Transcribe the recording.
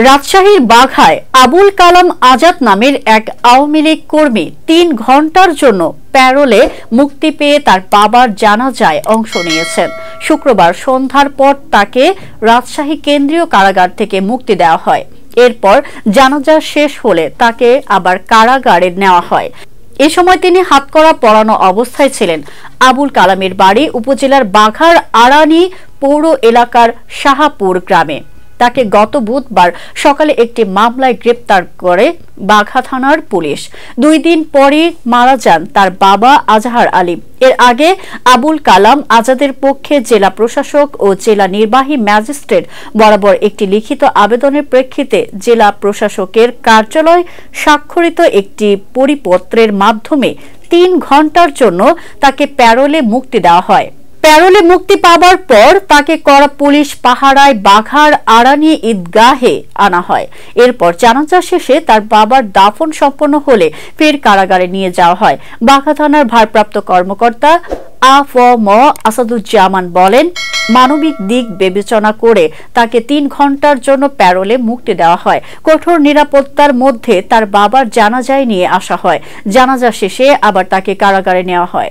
রাজশাহীর বাঘায় আবুল কালাম আজাদ নামের এক আওয়ামী লীগ কর্মী ৩ ঘন্টার জন্য প্যারোলে মুক্তি পেয়ে তার বাবার জানাজায় অংশ নিয়েছেন। শুক্রবার সন্ধ্যার পর তাকে রাজশাহী কেন্দ্রীয় কারাগার থেকে মুক্তি দেওয়া হয়। এরপর জানাজা শেষ হলে তাকে আবার কারাগারে নেওয়া হয়। এ সময় তিনি হাতকড়া পরানো অবস্থায় ছিলেন। আবুল কালামের বাড়ি উপজেলার বাঘার আড়ানি পৌর এলাকার শাহাপুর গ্রামে। তাকে গত বুধবার সকালে একটি মামলায় গ্রেপ্তার করে বাঘা থানার পুলিশ। ২ দিন পরে মারা যান তার বাবা আজহার আলী। এর আগে আবুল কালাম আজাদের পক্ষে জেলা প্রশাসক ও জেলা নির্বাহী ম্যাজিস্ট্রেট বরাবর একটি লিখিত আবেদনের প্রেক্ষিতে জেলা প্রশাসকের কার্যালয় স্বাক্ষরিত একটি পরিপত্রের মাধ্যমে ৩ ঘন্টার জন্য তাকে প্যারোলে মুক্তি দেওয়া হয়। প্যারোলে মুক্তি পাবার পর তাকে কড়া পুলিশ পাহারায় বাঘার আড়ানি ঈদগাহে আনা হয়। এরপর জানাজা শেষে তার বাবার দাফন সম্পন্ন হলে ফের কারাগারে নিয়ে যাওয়া হয়। বাঘা থানার ভারপ্রাপ্ত কর্মকর্তা আ.ফ.ম. আসাদুজ্জামান বলেন, মানবিক দিক বিবেচনা করে তাকে ৩ ঘন্টার জন্য প্যারোলে মুক্তি দেওয়া হয়। কঠোর নিরাপত্তার মধ্যে তার বাবার জানাজায় নিয়ে আসা হয়। জানাজা শেষে আবার তাকে কারাগারে নেওয়া হয়।